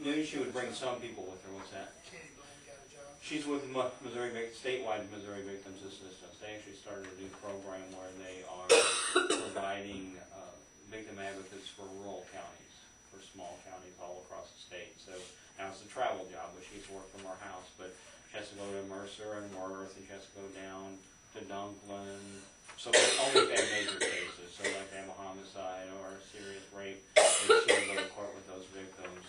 knew she would bring some people with her. What's that? Katie Bland got a job. She's with statewide Missouri Victims Assistance. They actually started a new program where they are providing victim advocates for rural counties, for small counties all across the state. So now it's a travel job, but she has to work from her house. But she has to go to Mercer and Worth, and she has to go down to Dunklin. So only if they have major cases. So like they have a homicide or a serious rape, she will go to court with those victims.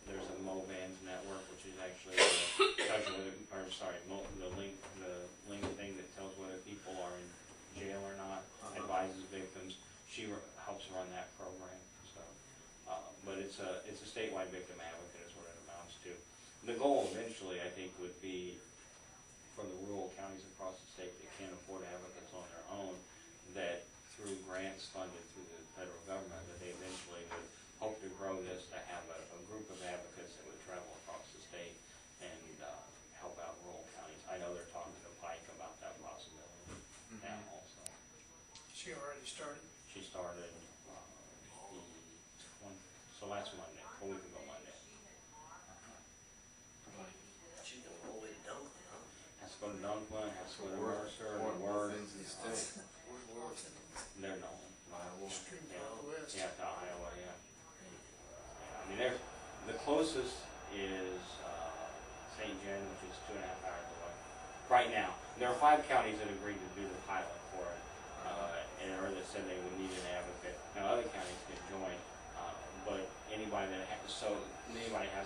There's a MOVANS network, which is actually the link thing that tells whether people are in jail or not, advises victims. She helps run that program. So, but it's a statewide victim advocate is what it amounts to. The goal eventually, I think, would be for the rural counties across the state that can't afford advocates on their own, that through grants funded through the federal government, that they eventually would hope to grow this to have a group of advocates that would travel across the state and help out rural counties. I know they're talking to Pike about that possibility now also. She already started? She started last Monday, a week ago Monday. She's going all the way to Dunklin, huh? Has to go to Dunklin, has to go to Mercer, and Worth. Where's Worth? They're Nolan. Stream West. Yeah, to Iowa, yeah. I mean, the closest is St. John, which is 2.5 hours away. Right now. There are 5 counties that agreed to do the pilot for it, or that said they would need an advocate. Now, other counties can join, but anybody has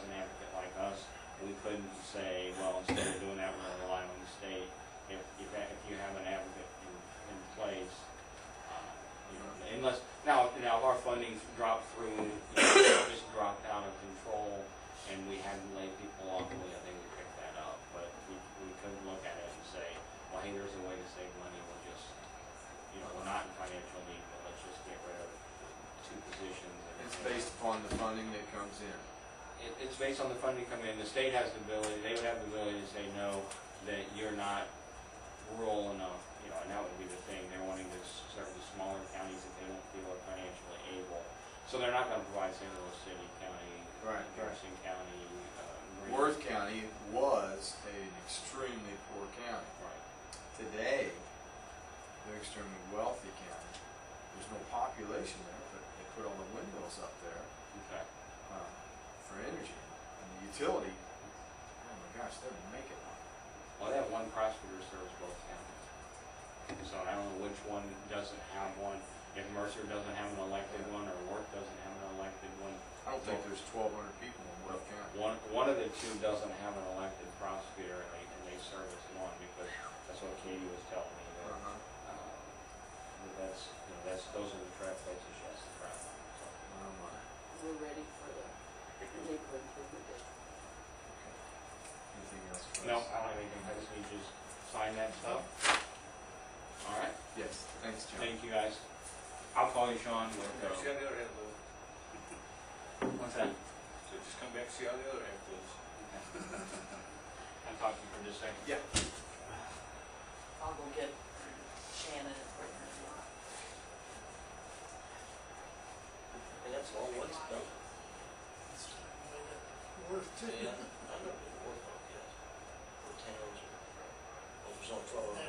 an advocate like us, we couldn't say, well, instead of doing that, we're going to rely on the state. If you have an advocate in place, unless now if our funding dropped through, just dropped out of control, and we had to lay people off, I think we picked that up. But we couldn't look at it and say, well, hey, there's a way to save money. We'll just, we're not in financial need, but let's just get rid of 2 positions. It's based upon the funding that comes in. It's based on the funding coming in. The state has the ability. They would have the ability to say no, that you're not rural enough. And that would be the thing. They're wanting to serve the smaller counties if they don't feel are financially able. So they're not going to provide St. Louis City County, Jefferson County. Worth County was an extremely poor county. Right. Today, they're extremely wealthy county. There's no population there, but they put all the windmills up there for energy. And the utility, oh my gosh, they're making money. Well, they have one prosecutor who serves both counties. So I don't know which one doesn't have one. If Mercer doesn't have an elected one, or Worth doesn't have an elected one. I don't think there's 1,200 people in Worth County. One of the 2 doesn't have an elected prosecutor, and they serve as one, because that's what Katie was telling me. Those are the places she has to travel. So. We're ready for the neighborhood improvement district. Anything else? No, I don't have anything. I just need you to sign that stuff. All right. Yes. Thanks, John. Thank you, guys. I'll call you, Sean. See how the other half goes. What's that? So just come back, see how the other half goes. I'll talk to you for just a second. Yeah. I'll go get Shannon and bring her. And that's all what's done. Worth too. Yeah, I know the Worth, yes. The towns, it was on 12.